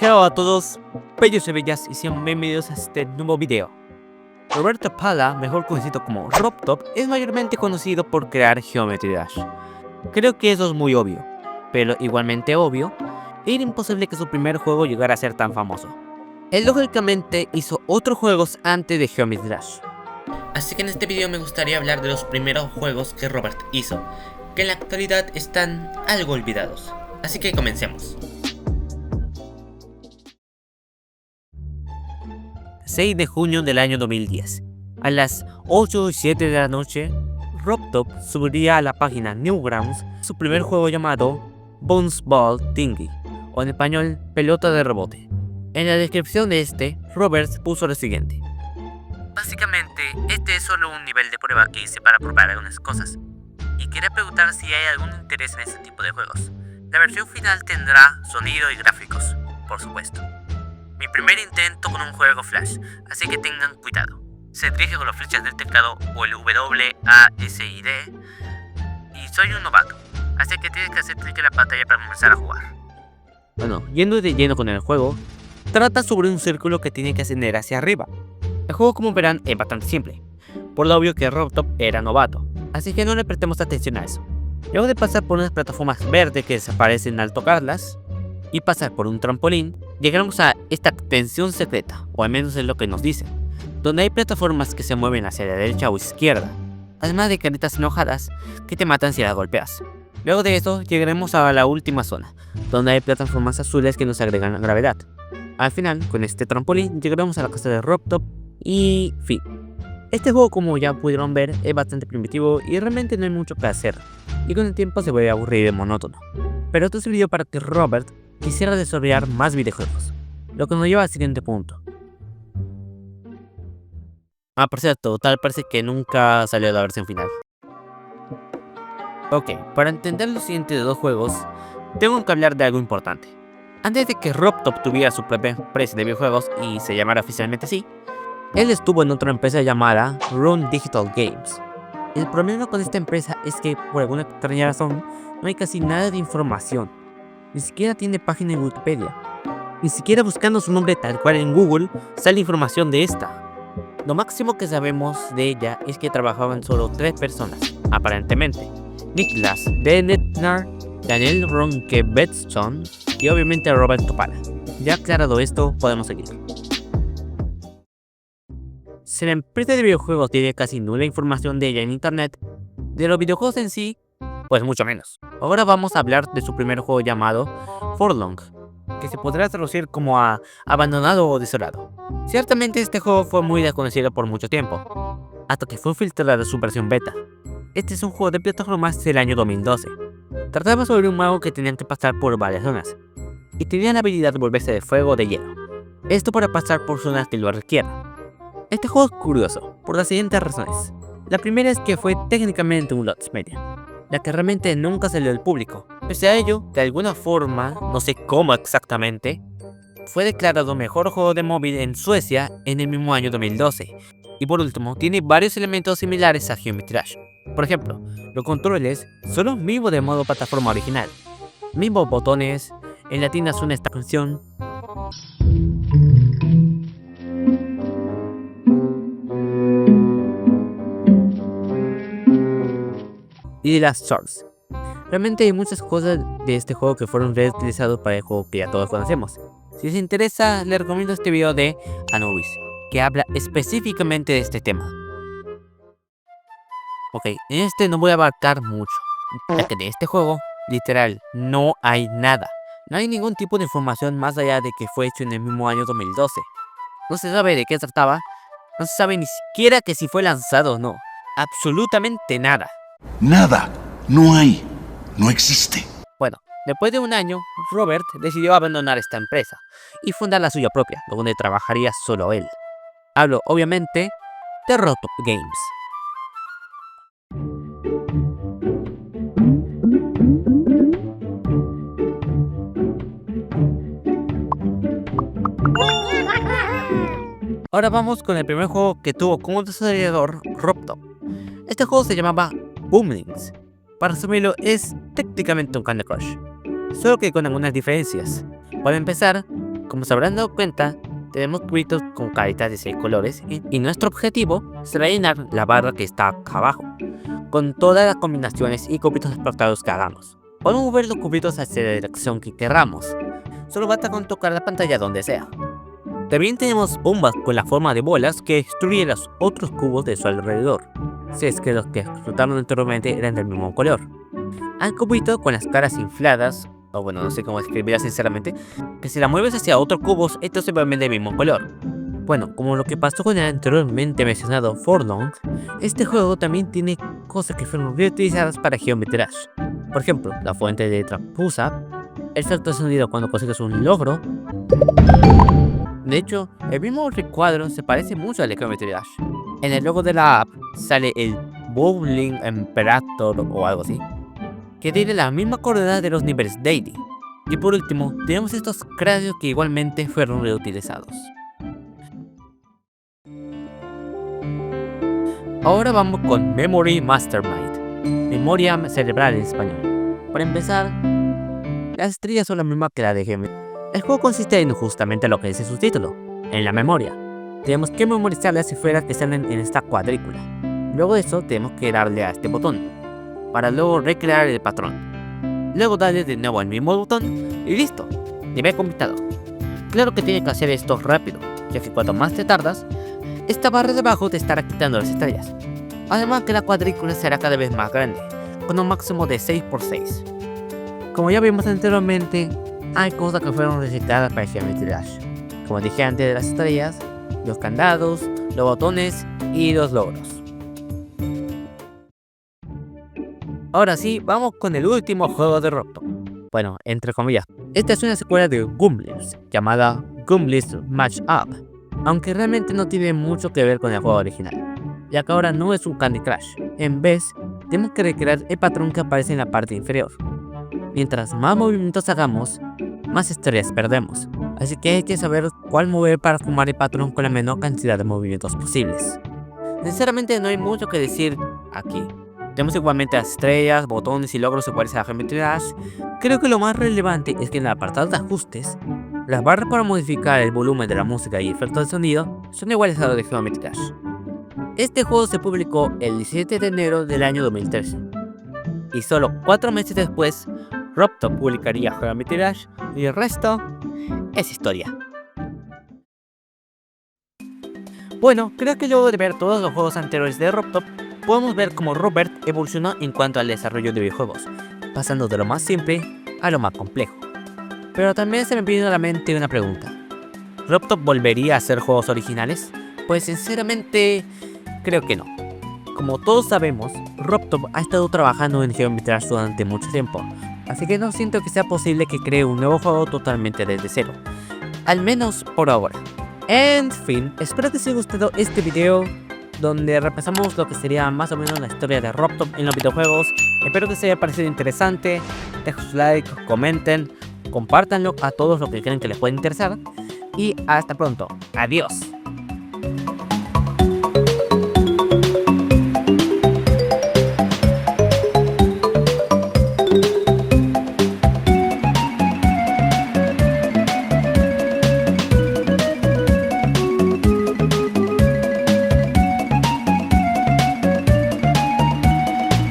Hello a todos, bellos y bellas, y sean bienvenidos a este nuevo video. Roberto Pala, mejor conocido como RobTop, es mayormente conocido por crear Geometry Dash. Creo que eso es muy obvio, pero igualmente obvio, era imposible que su primer juego llegara a ser tan famoso. Él lógicamente hizo otros juegos antes de Geometry Dash. Así que en este video me gustaría hablar de los primeros juegos que Robert hizo, que en la actualidad están algo olvidados. Así que comencemos. 6 de junio del año 2010. A las 8:07 de la noche, RobTop subiría a la página Newgrounds su primer juego llamado Bounce Ball Thingy, o en español, pelota de rebote. En la descripción de este, Robert puso lo siguiente: básicamente, este es solo un nivel de prueba que hice para probar algunas cosas, y quería preguntar si hay algún interés en este tipo de juegos. La versión final tendrá sonido y gráficos, por supuesto. Mi primer intento con un juego Flash, así que tengan cuidado. Se dirige con las flechas del teclado o el WASD, y soy un novato, así que tienes que hacer clic en la pantalla para comenzar a jugar. Bueno, yendo de lleno con el juego, trata sobre un círculo que tiene que ascender hacia arriba. El juego, como verán, es bastante simple, por lo obvio que RobTop era novato, así que no le prestemos atención a eso. Luego de pasar por unas plataformas verdes que desaparecen al tocarlas, y pasar por un trampolín, llegamos a esta extensión secreta, o al menos es lo que nos dicen, donde hay plataformas que se mueven hacia la derecha o izquierda, además de caritas enojadas que te matan si las golpeas. Luego de eso llegaremos a la última zona, donde hay plataformas azules que nos agregan gravedad. Al final, con este trampolín, llegaremos a la casa de RobTop y fin. Este juego, como ya pudieron ver, es bastante primitivo y realmente no hay mucho que hacer, y con el tiempo se vuelve aburrido y monótono. Pero esto sirvió para que Robert quisiera desarrollar más videojuegos, lo que nos lleva al siguiente punto. Por cierto, tal parece que nunca salió la versión final. Ok, para entender lo siguiente de dos juegos, tengo que hablar de algo importante. Antes de que RobTop tuviera su propia empresa de videojuegos y se llamara oficialmente así, él estuvo en otra empresa llamada Run Digital Games. El problema con esta empresa es que, por alguna extraña razón, no hay casi nada de información. Ni siquiera tiene página en Wikipedia. Ni siquiera buscando su nombre tal cual en Google sale información de esta. Lo máximo que sabemos de ella es que trabajaban solo 3 personas, aparentemente: Niklas Benetnar, Daniel Ronke-Betson y obviamente Robert Pala. Ya aclarado esto, podemos seguir. Si la empresa de videojuegos tiene casi nula información de ella en internet, de los videojuegos en sí, pues mucho menos. Ahora vamos a hablar de su primer juego llamado Forlong, que se podrá traducir como a abandonado o desolado. Ciertamente este juego fue muy desconocido por mucho tiempo, hasta que fue filtrada su versión beta. Este es un juego de plataformas del año 2012. Trataba sobre un mago que tenían que pasar por varias zonas, y tenía la habilidad de volverse de fuego o de hielo. Esto para pasar por zonas que lo requieran. Este juego es curioso, por las siguientes razones. La primera es que fue técnicamente un Lost Media, la que realmente nunca salió al público. Pese a ello, de alguna forma, no sé cómo exactamente, fue declarado mejor juego de móvil en Suecia en el mismo año 2012. Y por último, tiene varios elementos similares a Geometry Dash. Por ejemplo, los controles son los mismos de modo plataforma original. Mismos botones, en la tienda suena esta canción. Y de las shorts. Realmente hay muchas cosas de este juego que fueron reutilizados para el juego que ya todos conocemos. Si les interesa, les recomiendo este video de Anubis, que habla específicamente de este tema. Ok, en este no voy a abarcar mucho, ya que de este juego, literal, no hay nada. No hay ningún tipo de información más allá de que fue hecho en el mismo año 2012. No se sabe de qué trataba, no se sabe ni siquiera que si fue lanzado o no. Absolutamente nada. Nada, no hay, no existe. Bueno, después de un año, Robert decidió abandonar esta empresa y fundar la suya propia, donde trabajaría solo él. Hablo, obviamente, de RobTop Games. Ahora vamos con el primer juego que tuvo como desarrollador RobTop. Este juego se llamaba Boomlings. Para resumirlo, es técnicamente un Candy Crush, solo que con algunas diferencias. Para empezar, como se habrán dado cuenta, tenemos cubitos con caritas de 6 colores y nuestro objetivo será llenar la barra que está acá abajo, con todas las combinaciones y cubitos explotados que hagamos. Podemos mover los cubitos hacia la dirección que queramos, solo basta con tocar la pantalla donde sea. También tenemos bombas con la forma de bolas que destruyen los otros cubos de su alrededor, si es que los que explotaron anteriormente eran del mismo color. Hay cubitos con las caras infladas, o bueno, no sé cómo escribirla sinceramente, que si la mueves hacia otros cubos, estos se vuelven del mismo color. Bueno, como lo que pasó con el anteriormente mencionado Forlong, este juego también tiene cosas que fueron reutilizadas para Geometry Dash. Por ejemplo, la fuente de Trapusa, el efecto de sonido cuando consigues un logro. De hecho, el mismo recuadro se parece mucho al de Geometry Dash. En el logo de la app sale el Bowling Imperator o algo así, que tiene la misma coordenada de los niveles Daily. Y por último, tenemos estos cráneos que igualmente fueron reutilizados. Ahora vamos con Memory Mastermind, memoria cerebral en español. Para empezar, las estrellas son las mismas que la de Geometry. El juego consiste en justamente lo que dice su título, en la memoria. Tenemos que memorizar las esferas que salen en esta cuadrícula. Luego de eso tenemos que darle a este botón, para luego recrear el patrón. Luego darle de nuevo al mismo botón y listo, nivel completado. Claro que tienes que hacer esto rápido, ya que cuanto más te tardas, esta barra de abajo te estará quitando las estrellas. Además que la cuadrícula será cada vez más grande, con un máximo de 6×6. Como ya vimos anteriormente, hay cosas que fueron recetadas para Geometry Dash. Como dije antes de las estrellas, los candados, los botones y los logros. Ahora sí, vamos con el último juego de Robtop. Bueno, entre comillas. Esta es una secuela de Goomblitz, llamada Goomblitz Match Up, aunque realmente no tiene mucho que ver con el juego original, ya que ahora no es un Candy Crush. En vez, tenemos que recrear el patrón que aparece en la parte inferior. Mientras más movimientos hagamos, más estrellas perdemos, así que hay que saber cuál mover para formar el patrón con la menor cantidad de movimientos posibles. Sinceramente no hay mucho que decir aquí. Tenemos igualmente las estrellas, botones y logros iguales a la Geometry Dash. Creo que lo más relevante es que en el apartado de ajustes, las barras para modificar el volumen de la música y efectos de sonido son iguales a los de Geometry Dash. Este juego se publicó el 17 de enero del año 2013, y solo 4 meses después, Robtop publicaría Geometry Dash y el resto es historia. Bueno, creo que luego de ver todos los juegos anteriores de Robtop, podemos ver cómo Robert evolucionó en cuanto al desarrollo de videojuegos, pasando de lo más simple a lo más complejo. Pero también se me vino a la mente una pregunta: ¿Robtop volvería a hacer juegos originales? Pues sinceramente, creo que no. Como todos sabemos, Robtop ha estado trabajando en Geometry Dash durante mucho tiempo, así que no siento que sea posible que cree un nuevo juego totalmente desde cero, al menos por ahora. En fin, espero que os haya gustado este video, donde repasamos lo que sería más o menos la historia de Robtop en los videojuegos. Espero que os haya parecido interesante. Dejen su like, comenten, compártanlo a todos los que creen que les puede interesar. Y hasta pronto. Adiós.